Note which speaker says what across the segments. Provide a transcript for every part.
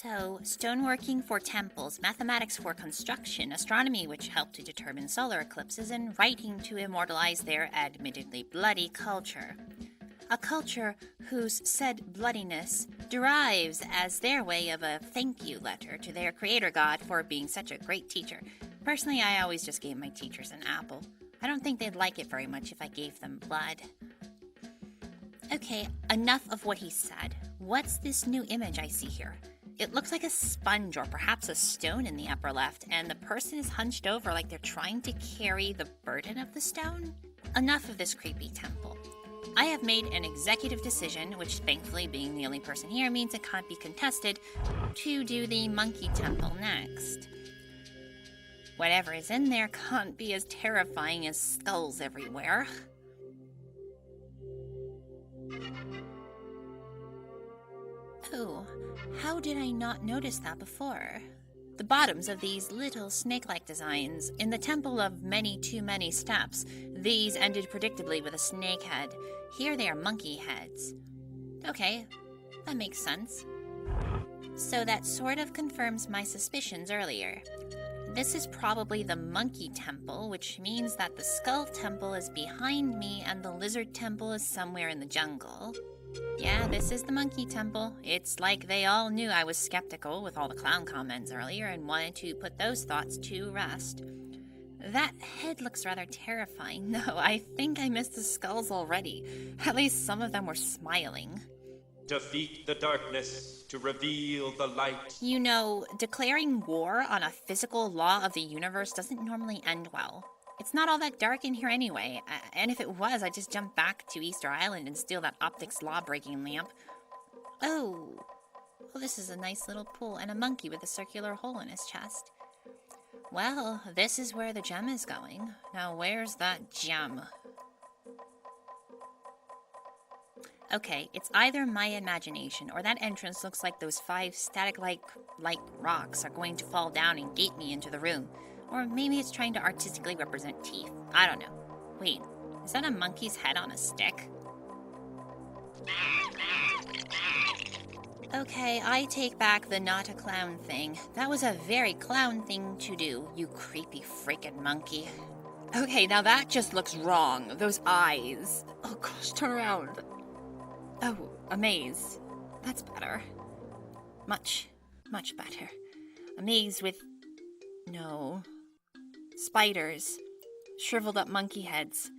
Speaker 1: So, stoneworking for temples, mathematics for construction, astronomy which helped to determine solar eclipses, and writing to immortalize their admittedly bloody culture. A culture whose said bloodiness derives as their way of a thank you letter to their creator god for being such a great teacher. Personally, I always just gave my teachers an apple. I don't think they'd like it very much if I gave them blood. Okay, enough of what he said. What's this new image I see here? It looks like a sponge or perhaps a stone in the upper left, and the person is hunched over like they're trying to carry the burden of the stone? Enough of this creepy temple. I have made an executive decision, which thankfully being the only person here means it can't be contested, to do the monkey temple next. Whatever is in there can't be as terrifying as skulls everywhere. Oh, how did I not notice that before? The bottoms of these little snake-like designs. In the temple of many too many steps, these ended predictably with a snake head. Here they are monkey heads. Okay, that makes sense. So that sort of confirms my suspicions earlier. This is probably the monkey temple, which means that the skull temple is behind me and the lizard temple is somewhere in the jungle. Yeah, this is the monkey temple. It's like they all knew I was skeptical with all the clown comments earlier and wanted to put those thoughts to rest. That head looks rather terrifying. No, I think I missed the skulls already. At least some of them were smiling.
Speaker 2: Defeat the darkness to reveal the light.
Speaker 1: You know, declaring war on a physical law of the universe doesn't normally end well. It's not all that dark in here anyway, and if it was, I'd just jump back to Easter Island and steal that optics law-breaking lamp. Oh, this is a nice little pool, and a monkey with a circular hole in his chest. Well, this is where the gem is going. Now, where's that gem? Okay, it's either my imagination, or that entrance looks like those 5 static-like rocks are going to fall down and gate me into the room. Or maybe it's trying to artistically represent teeth. I don't know. Wait, is that a monkey's head on a stick? Okay, I take back the not a clown thing. That was a very clown thing to do, you creepy freaking monkey. Okay, now that just looks wrong. Those eyes. Oh gosh, turn around. Oh, a maze. That's better. Much better. A maze with... no... spiders, shriveled up monkey heads,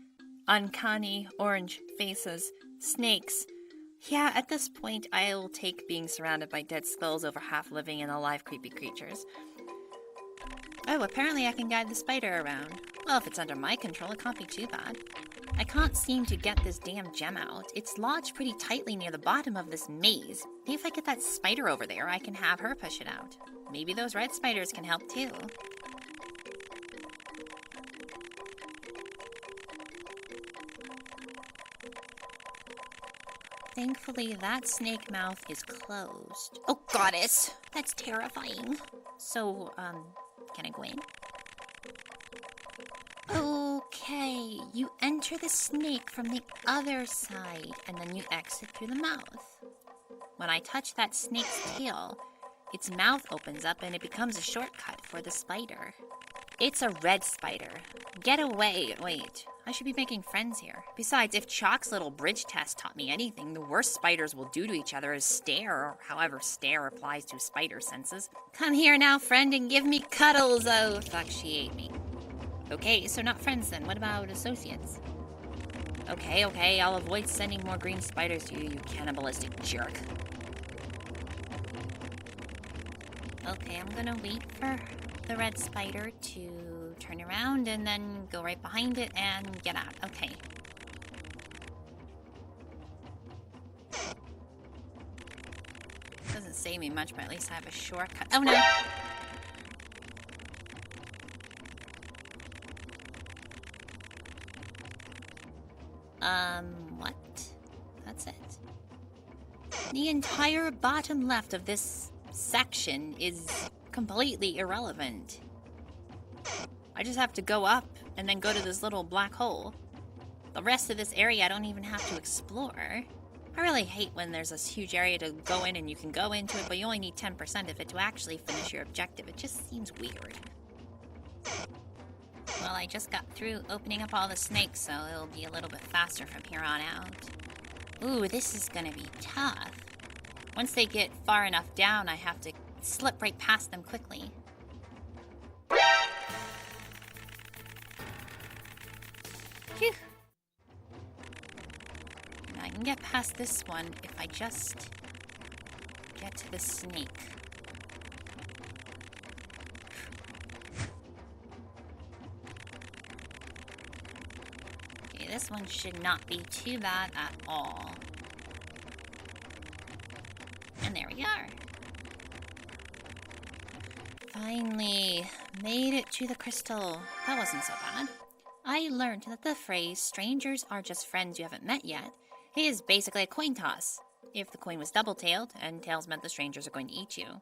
Speaker 1: uncanny orange faces, snakes. Yeah, at this point, I'll take being surrounded by dead skulls over half-living and alive creepy creatures. Oh, apparently I can guide the spider around. Well, if it's under my control, it can't be too bad. I can't seem to get this damn gem out. It's lodged pretty tightly near the bottom of this maze. Maybe if I get that spider over there, I can have her push it out. Maybe those red spiders can help too. Thankfully, that snake mouth is closed. Oh, goddess! That's terrifying. So, can I go in? Okay, you enter the snake from the other side, and then you exit through the mouth. When I touch that snake's tail, its mouth opens up and it becomes a shortcut for the spider. It's a red spider. Get away! Wait, I should be making friends here. Besides, if Chalk's little bridge test taught me anything, the worst spiders will do to each other is stare, or however stare applies to spider senses. Come here now, friend, and give me cuddles! Oh, fuck, she ate me. Okay, so not friends then. What about associates? Okay, I'll avoid sending more green spiders to you, you cannibalistic jerk. Okay, I'm gonna wait for the red spider to turn around and then go right behind it and get out. Okay. Doesn't save me much, but at least I have a shortcut. Oh no! What? That's it. The entire bottom left of this section is completely irrelevant. I just have to go up and then go to this little black hole. The rest of this area I don't even have to explore. I really hate when there's this huge area to go in and you can go into it, but you only need 10% of it to actually finish your objective. It just seems weird. Well, I just got through opening up all the snakes, so it'll be a little bit faster from here on out. Ooh, this is gonna be tough. Once they get far enough down, I have to slip right past them quickly. Phew. Now I can get past this one if I just get to the snake. Okay, this one should not be too bad at all. And there we are. Finally, made it to the crystal. That wasn't so bad. I learned that the phrase, strangers are just friends you haven't met yet, is basically a coin toss. If the coin was double-tailed, and tails meant the strangers are going to eat you.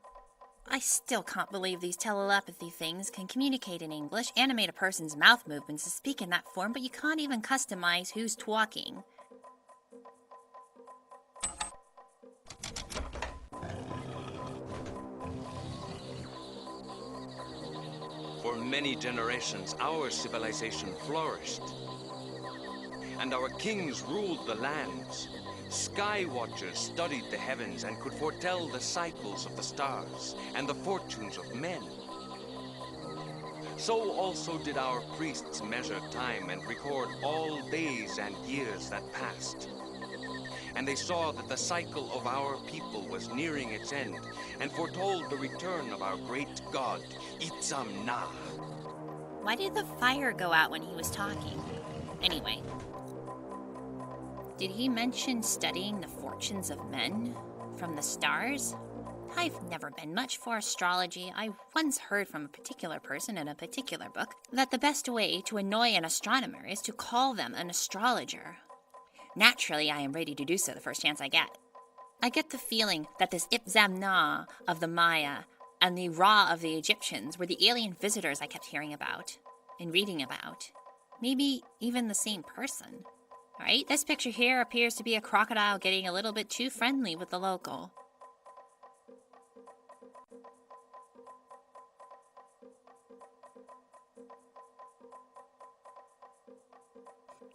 Speaker 1: I still can't believe these telepathy things can communicate in English, animate a person's mouth movements to speak in that form, but you can't even customize who's talking.
Speaker 3: For many generations, our civilization flourished, and our kings ruled the lands. Sky watchers studied the heavens and could foretell the cycles of the stars and the fortunes of men. So also did our priests measure time and record all days and years that passed. And they saw that the cycle of our people was nearing its end, and foretold the return of our great god, Itzamna.
Speaker 1: Why did the fire go out when he was talking? Anyway. Did he mention studying the fortunes of men from the stars? I've never been much for astrology. I once heard from a particular person in a particular book that the best way to annoy an astronomer is to call them an astrologer. Naturally, I am ready to do so the first chance I get. I get the feeling that this Itzamna of the Maya and the Ra of the Egyptians were the alien visitors I kept hearing about and reading about. Maybe even the same person. Right? This picture here appears to be a crocodile getting a little bit too friendly with the local.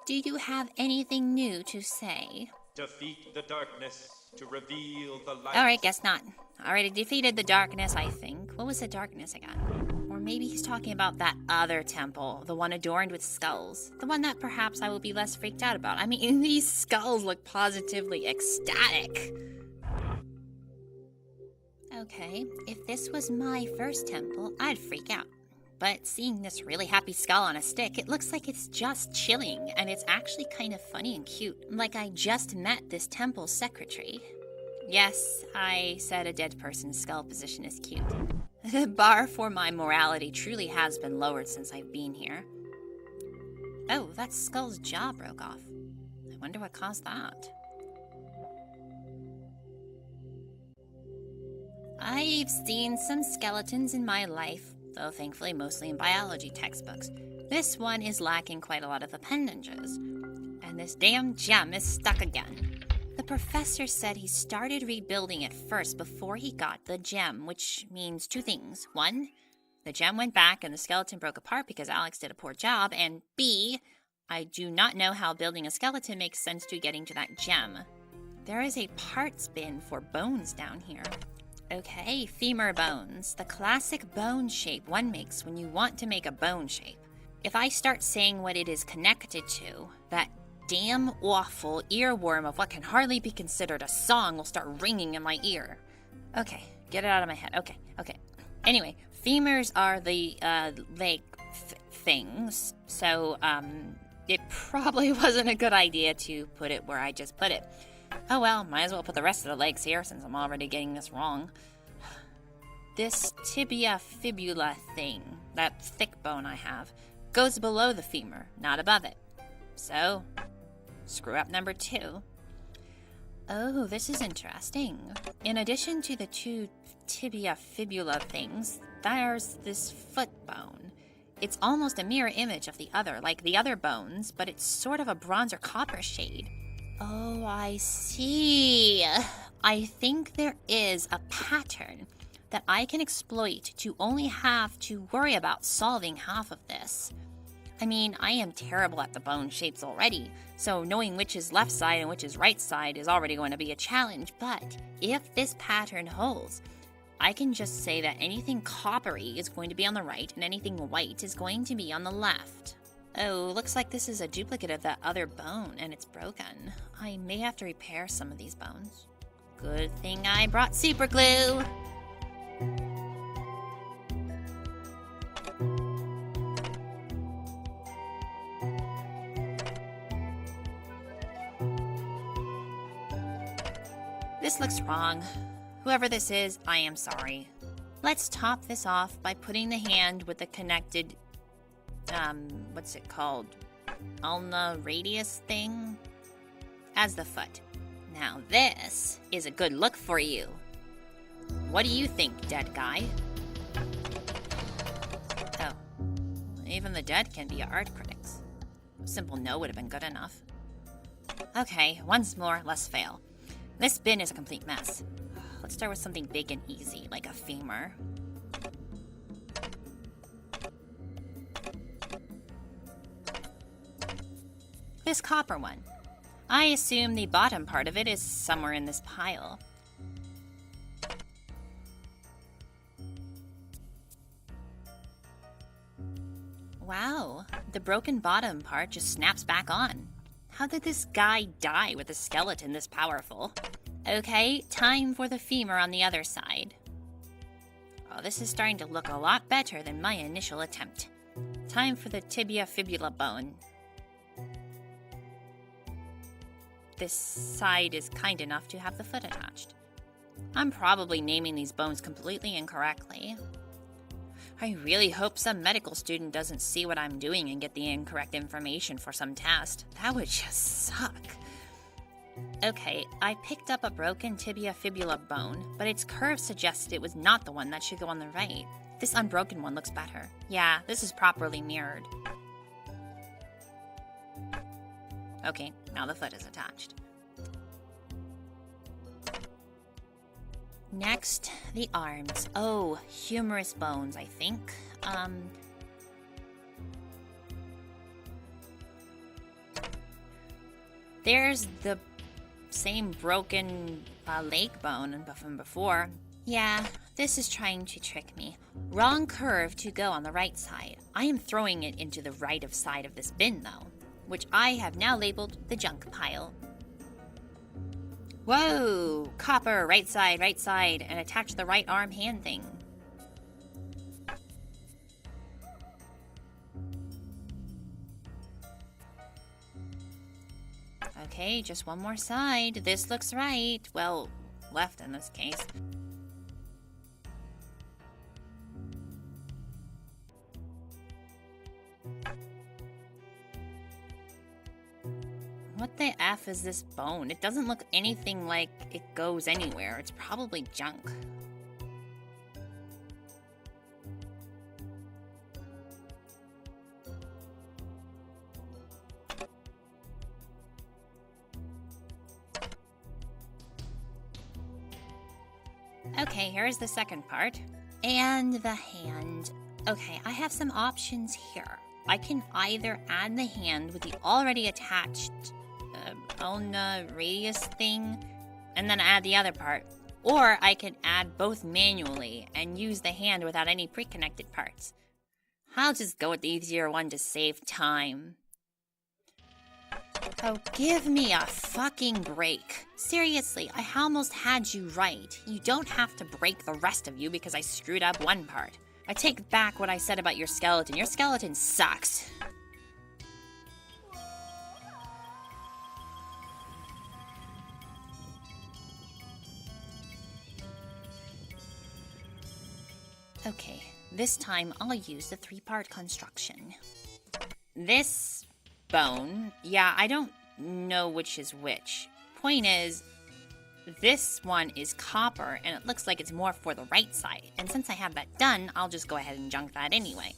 Speaker 1: Do you have anything new to say?
Speaker 2: Defeat the darkness to reveal the light.
Speaker 1: Alright, guess not. Already defeated the darkness, I think. What was the darkness again? Or maybe he's talking about that other temple, the one adorned with skulls. The one that perhaps I will be less freaked out about. I mean, these skulls look positively ecstatic. Okay, if this was my first temple, I'd freak out. But seeing this really happy skull on a stick, it looks like it's just chilling, and it's actually kind of funny and cute. Like I just met this temple's secretary. Yes, I said a dead person's skull position is cute. The bar for my morality truly has been lowered since I've been here. Oh, that skull's jaw broke off. I wonder what caused that. I've seen some skeletons in my life, though thankfully mostly in biology textbooks. This one is lacking quite a lot of appendages. And this damn gem is stuck again. The professor said he started rebuilding it first before he got the gem, which means two things. One, the gem went back and the skeleton broke apart because Alex did a poor job. And B, I do not know how building a skeleton makes sense to getting to that gem. There is a parts bin for bones down here. Okay, femur bones. The classic bone shape one makes when you want to make a bone shape. If I start saying what it is connected to, that damn awful earworm of what can hardly be considered a song will start ringing in my ear. Okay, get it out of my head. Okay. Anyway, femurs are the leg things, so it probably wasn't a good idea to put it where I just put it. Oh well, might as well put the rest of the legs here since I'm already getting this wrong. This tibia fibula thing, that thick bone I have, goes below the femur, not above it. So, screw up number 2. Oh, this is interesting. In addition to the two tibia fibula things, there's this foot bone. It's almost a mirror image of the other, like the other bones, but it's sort of a bronze or copper shade. Oh, I see. I think there is a pattern that I can exploit to only have to worry about solving half of this. I mean, I am terrible at the bone shapes already, so knowing which is left side and which is right side is already going to be a challenge, but if this pattern holds, I can just say that anything coppery is going to be on the right and anything white is going to be on the left. Oh, looks like this is a duplicate of that other bone and it's broken. I may have to repair some of these bones. Good thing I brought super glue. This looks wrong. Whoever this is, I am sorry. Let's top this off by putting the hand with the connected, what's it called? Ulna radius thing? As the foot. Now this is a good look for you. What do you think, dead guy? Oh. Even the dead can be art critics. A simple no would have been good enough. Okay, once more, let's fail. This bin is a complete mess. Let's start with something big and easy, like a femur. This copper one. I assume the bottom part of it is somewhere in this pile. Wow, the broken bottom part just snaps back on. How did this guy die with a skeleton this powerful? Okay, time for the femur on the other side. Oh, this is starting to look a lot better than my initial attempt. Time for the tibia fibula bone. This side is kind enough to have the foot attached. I'm probably naming these bones completely incorrectly. I really hope some medical student doesn't see what I'm doing and get the incorrect information for some test. That would just suck. Okay, I picked up a broken tibia fibula bone, but its curve suggested it was not the one that should go on the right. This unbroken one looks better. Yeah, this is properly mirrored. Okay, now the foot is attached. Next, the arms. Oh, humerus bones, I think. There's the same broken leg bone from before. Yeah, this is trying to trick me. Wrong curve to go on the right side. I am throwing it into the right of side of this bin, though, which I have now labeled the junk pile. Whoa! Copper, right side, and attach the right arm hand thing. Okay, just one more side. This looks right. Well, left in this case. What the F is this bone? It doesn't look anything like it goes anywhere. It's probably junk. Okay, here's the second part. And the hand. Okay, I have some options here. I can either add the hand with the already attached ulna radius thing, and then add the other part. Or I could add both manually and use the hand without any pre-connected parts. I'll just go with the easier one to save time. Oh, give me a fucking break. Seriously, I almost had you right. You don't have to break the rest of you because I screwed up one part. I take back what I said about your skeleton. Your skeleton sucks. Okay, this time I'll use the 3-part construction. This bone, yeah, I don't know which is which. Point is, this one is copper, and it looks like it's more for the right side. And since I have that done, I'll just go ahead and junk that anyway.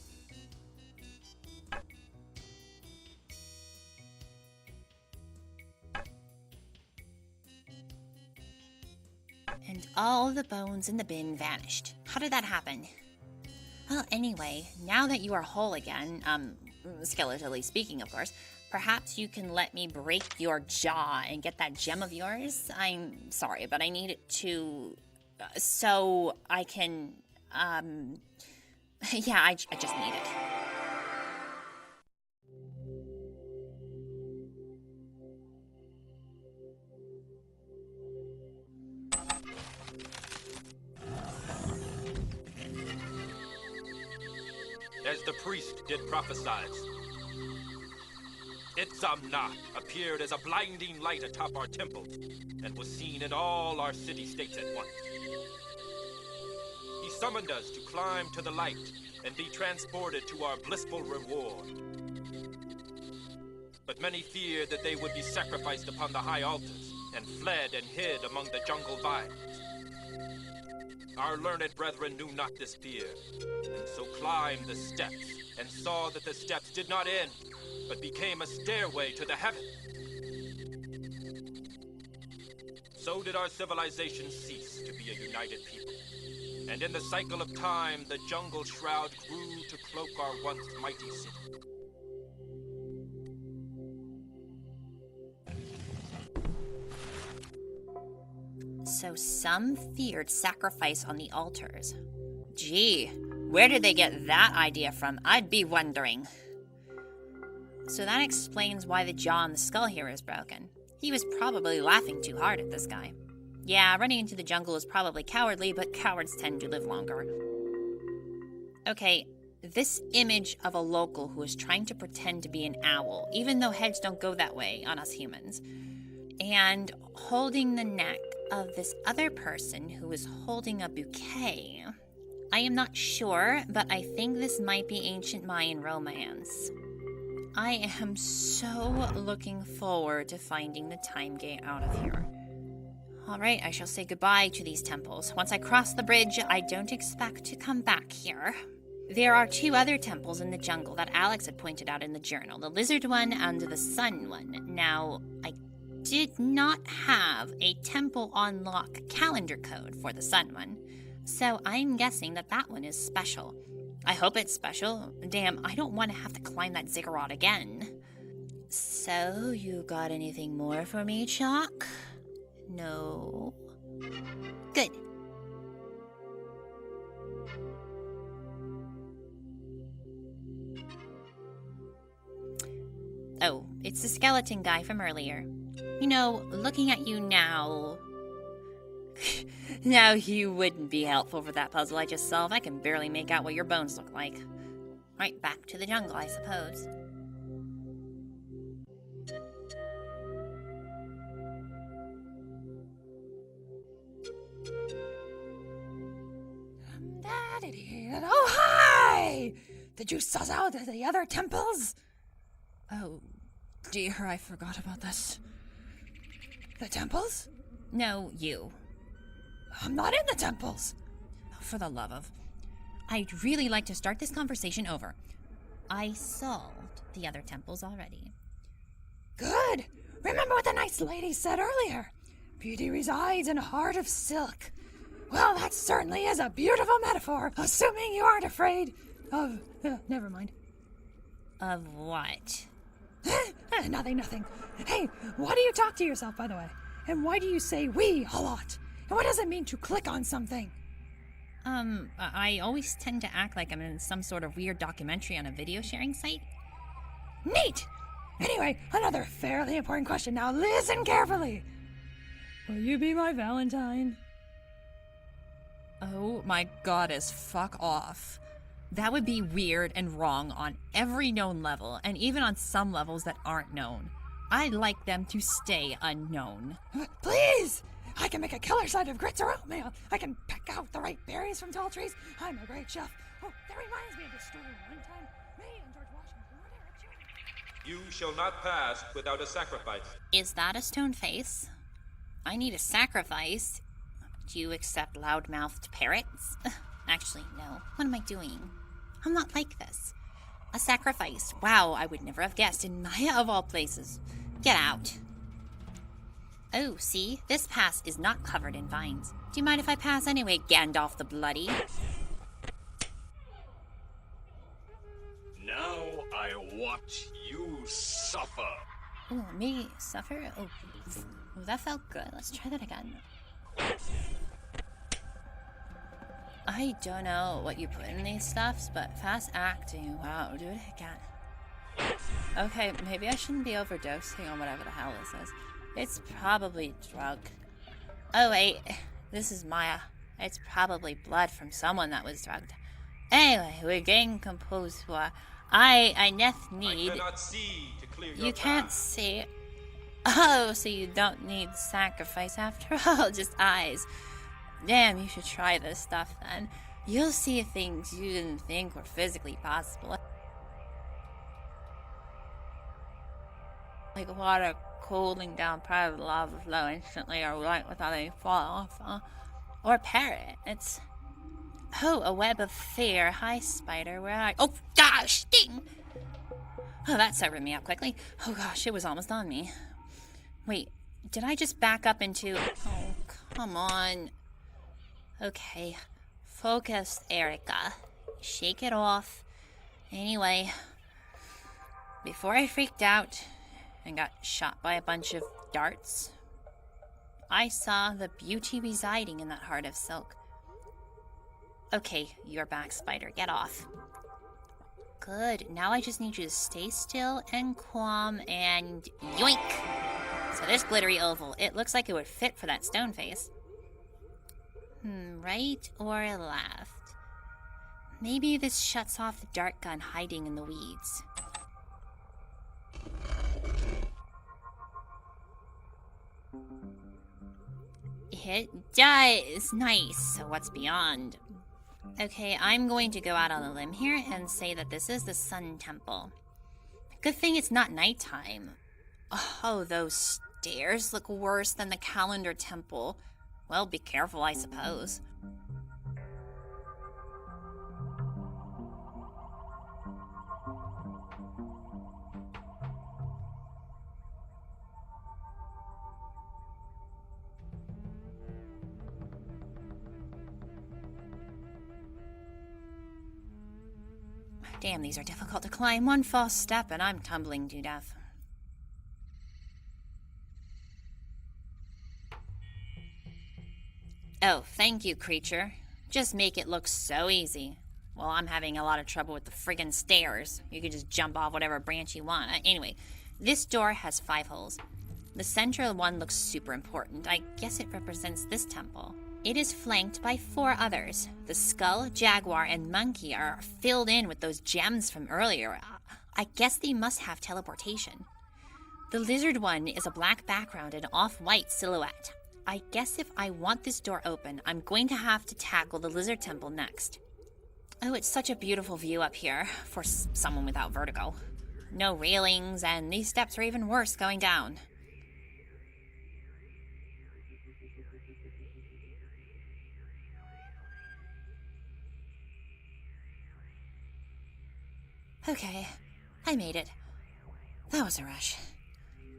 Speaker 1: all the bones in the bin vanished. How did that happen? Well, anyway, now that you are whole again, skeletally speaking, of course, perhaps you can let me break your jaw and get that gem of yours? I'm sorry, but I need it to... so I can, yeah, I just need it.
Speaker 2: As the priest did prophesy, Itzamna appeared as a blinding light atop our temples and was seen in all our city-states at once. He summoned us to climb to the light and be transported to our blissful reward. But many feared that they would be sacrificed upon the high altars and fled and hid among the jungle vines. Our learned brethren knew not this fear, and so climbed the steps, and saw that the steps did not end, but became a stairway to the heavens. So did our civilization cease to be a united people, and in the cycle of time, the jungle shroud grew to cloak our once mighty city.
Speaker 1: So some feared sacrifice on the altars. Gee, where did they get that idea from? I'd be wondering. So that explains why the jaw on the skull here is broken. He was probably laughing too hard at this guy. Yeah, running into the jungle is probably cowardly, but cowards tend to live longer. Okay, this image of a local who is trying to pretend to be an owl, even though heads don't go that way on us humans, and holding the neck of this other person who is holding a bouquet. I am not sure, but I think this might be ancient Mayan romance. I am so looking forward to finding the time gate out of here. Alright, I shall say goodbye to these temples. Once I cross the bridge, I don't expect to come back here. There are 2 other temples in the jungle that Alex had pointed out in the journal, the lizard one and the sun one. Now, I did not have a temple unlock calendar code for the sun one, so I'm guessing that that one is special. I hope it's special. Damn, I don't want to have to climb that ziggurat again. So, you got anything more for me, Chalk? No. Good. Oh, it's the skeleton guy from earlier. You know, looking at you now... now you wouldn't be helpful for that puzzle I just solved. I can barely make out what your bones look like. Right, back to the jungle, I suppose.
Speaker 4: Oh, hi! Did you suss out the other temples? Oh, dear, I forgot about this. The temples?
Speaker 1: No, you.
Speaker 4: I'm not in the temples.
Speaker 1: Oh, for the love of... I'd really like to start this conversation over. I solved the other temples already.
Speaker 4: Good. Remember what the nice lady said earlier. Beauty resides in a heart of silk. Well, that certainly is a beautiful metaphor, assuming you aren't afraid of... never mind.
Speaker 1: Of what?
Speaker 4: Nothing. Hey, why do you talk to yourself, by the way? And why do you say we a lot? And what does it mean to click on something?
Speaker 1: I always tend to act like I'm in some sort of weird documentary on a video sharing site.
Speaker 4: Neat! Anyway, another fairly important question. Now listen carefully. Will you be my Valentine?
Speaker 1: Oh my goddess, fuck off. That would be weird and wrong on every known level, and even on some levels that aren't known. I'd like them to stay unknown.
Speaker 4: Please! I can make a killer side of grits or oatmeal. I can pick out the right berries from tall trees. I'm a great chef. Oh, that reminds me of the story one time. Me and George Washington were there.
Speaker 2: You shall not pass without a sacrifice.
Speaker 1: Is that a stone face? I need a sacrifice. Do you accept loud-mouthed parrots? Actually, no. What am I doing? I'm not like this. A sacrifice. Wow, I would never have guessed in Maya of all places. Get out. Oh, see? This pass is not covered in vines. Do you mind if I pass anyway, Gandalf the Bloody?
Speaker 3: Now I watch you suffer.
Speaker 1: Ooh, me suffer? Oh, that felt good. Let's try that again. I don't know what you put in these stuffs, but fast acting. Wow, do it again. Okay, maybe I shouldn't be overdosing on whatever the hell this is. It's probably drug. Oh wait, this is Maya. It's probably blood from someone that was drugged. Anyway, we're getting composed. I need.
Speaker 2: I cannot see to clear your
Speaker 1: You can't
Speaker 2: path.
Speaker 1: see. Oh, so you don't need sacrifice after all, just eyes. Damn, you should try this stuff then. You'll see things you didn't think were physically possible. Like water cooling down part of the lava flow instantly, or light without any fall off. Or parrot. It's... Oh, a web of fear. Hi, spider. Where are you? Oh, gosh, ding! Oh, that sobered me up quickly. Oh, gosh, it was almost on me. Wait, did I just back up into... Oh, come on. Okay, focus, Erica. Shake it off. Anyway, before I freaked out and got shot by a bunch of darts, I saw the beauty residing in that heart of silk. Okay, you're back, spider. Get off. Good. Now I just need you to stay still and calm and yoink! So this glittery oval, it looks like it would fit for that stone face. Right or left? Maybe this shuts off the dart gun hiding in the weeds. It does! Nice. So what's beyond? Okay, I'm going to go out on a limb here and say that this is the Sun Temple. Good thing it's not nighttime. Oh, those stairs look worse than the Calendar Temple. Well, be careful, I suppose. Damn, these are difficult to climb. One false step and I'm tumbling to death. Oh, thank you, creature. Just make it look so easy. Well, I'm having a lot of trouble with the friggin' stairs. You can just jump off whatever branch you want. Anyway, this door has 5 holes. The central one looks super important. I guess it represents this temple. It is flanked by 4 others. The skull, jaguar, and monkey are filled in with those gems from earlier. I guess they must have teleportation. The lizard one is a black background and off-white silhouette. I guess if I want this door open, I'm going to have to tackle the lizard temple next. Oh, it's such a beautiful view up here for someone without vertigo. No railings, and these steps are even worse going down. Okay, I made it. That was a rush.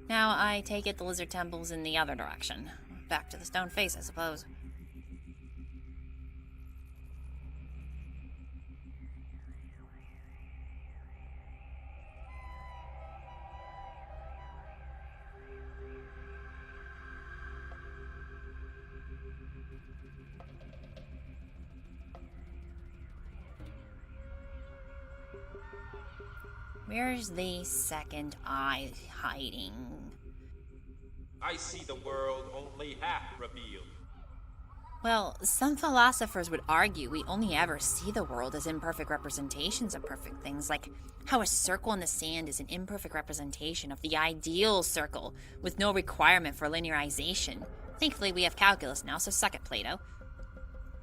Speaker 1: Now I take it the lizard temple's in the other direction. Back to the stone face, I suppose. Where's the second eye hiding?
Speaker 2: I see the world only half revealed.
Speaker 1: Well, some philosophers would argue we only ever see the world as imperfect representations of perfect things, like how a circle in the sand is an imperfect representation of the ideal circle, with no requirement for linearization. Thankfully, we have calculus now, so suck it, Plato.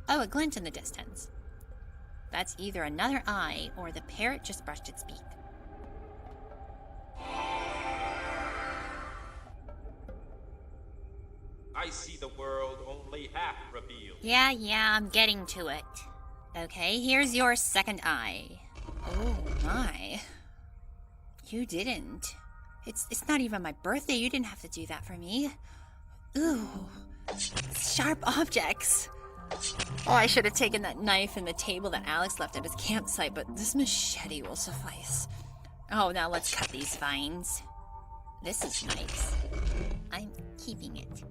Speaker 1: Oh, a glint in the distance. That's either another eye, or the parrot just brushed its beak.
Speaker 2: I see the world only half revealed.
Speaker 1: Yeah, I'm getting to it. Okay, here's your second eye. Oh my. You didn't. It's not even my birthday. You didn't have to do that for me. Ooh, sharp objects. Oh, I should have taken that knife and the table that Alex left at his campsite, but this machete will suffice. Oh, now let's cut these vines. This is nice. I'm keeping it.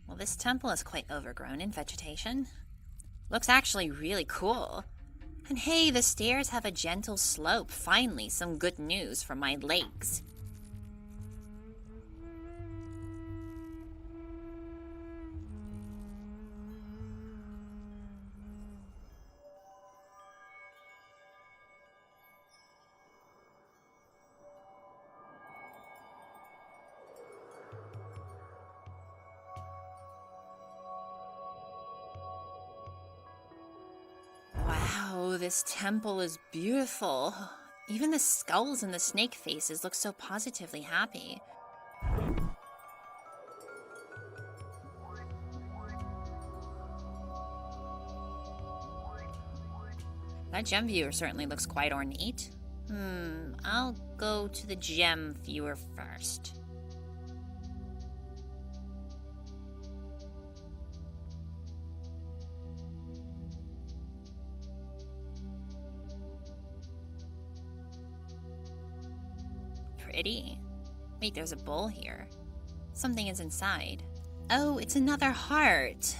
Speaker 1: Well, this temple is quite overgrown in vegetation. Looks actually really cool. And hey, the stairs have a gentle slope. Finally, some good news for my legs. Wow, this temple is beautiful. Even the skulls and the snake faces look so positively happy. That gem viewer certainly looks quite ornate. I'll go to the gem viewer first. Pretty. Wait, there's a bowl here. Something is inside. Oh, it's another heart.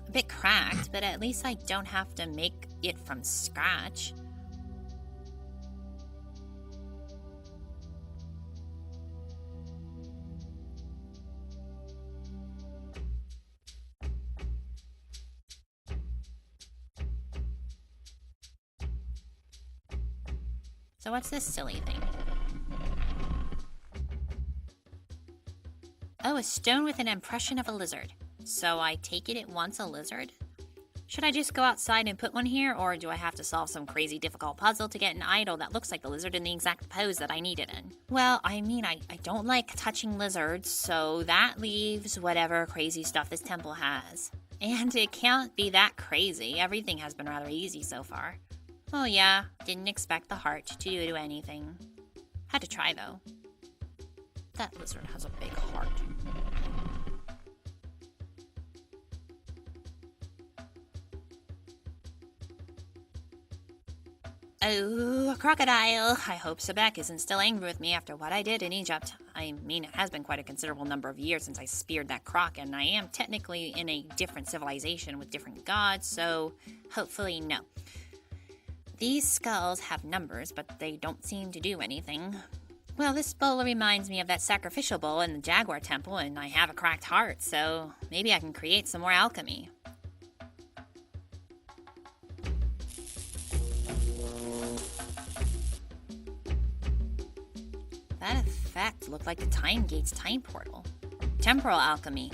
Speaker 1: A bit cracked, but at least I don't have to make it from scratch. So what's this silly thing? Oh, a stone with an impression of a lizard. So I take it wants a lizard? Should I just go outside and put one here, or do I have to solve some crazy difficult puzzle to get an idol that looks like the lizard in the exact pose that I need it in? Well, I mean, I don't like touching lizards, so that leaves whatever crazy stuff this temple has. And it can't be that crazy. Everything has been rather easy so far. Oh yeah, didn't expect the heart to do anything. Had to try, though. That lizard has a big heart. Oh, a crocodile. I hope Sebek isn't still angry with me after what I did in Egypt. I mean, it has been quite a considerable number of years since I speared that croc, and I am technically in a different civilization with different gods, so hopefully no. These skulls have numbers, but they don't seem to do anything. Well, this bowl reminds me of that sacrificial bowl in the Jaguar Temple, and I have a cracked heart, so maybe I can create some more alchemy. That effect looked like the Time Gate's time portal. Temporal alchemy.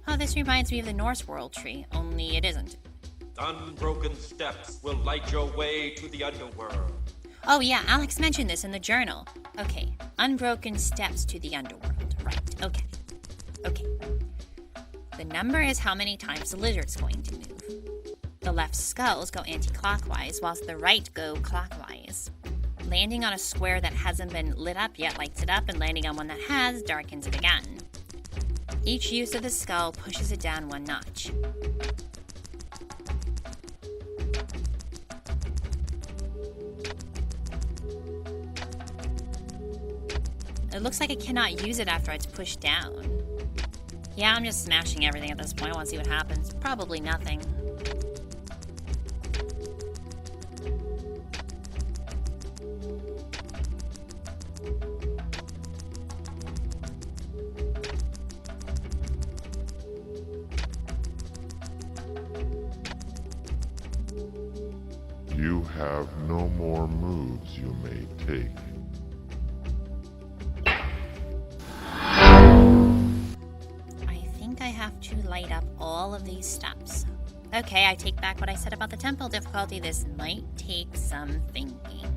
Speaker 1: Oh, this reminds me of the Norse world tree, only it isn't.
Speaker 2: Unbroken steps will light your way to the underworld.
Speaker 1: Oh yeah, Alex mentioned this in the journal. Okay, unbroken steps to the underworld. Right, okay. The number is how many times the lizard's going to move. The left skulls go anti-clockwise, whilst the right go clockwise. Landing on a square that hasn't been lit up yet lights it up, and landing on one that has darkens it again. Each use of the skull pushes it down one notch. It looks like I cannot use it after it's pushed down. Yeah, I'm just smashing everything at this point. I want to see what happens. Probably nothing.
Speaker 5: You have no more moves you may take.
Speaker 1: I have to light up all of these steps. Okay, I take back what I said about the temple difficulty. This might take some thinking.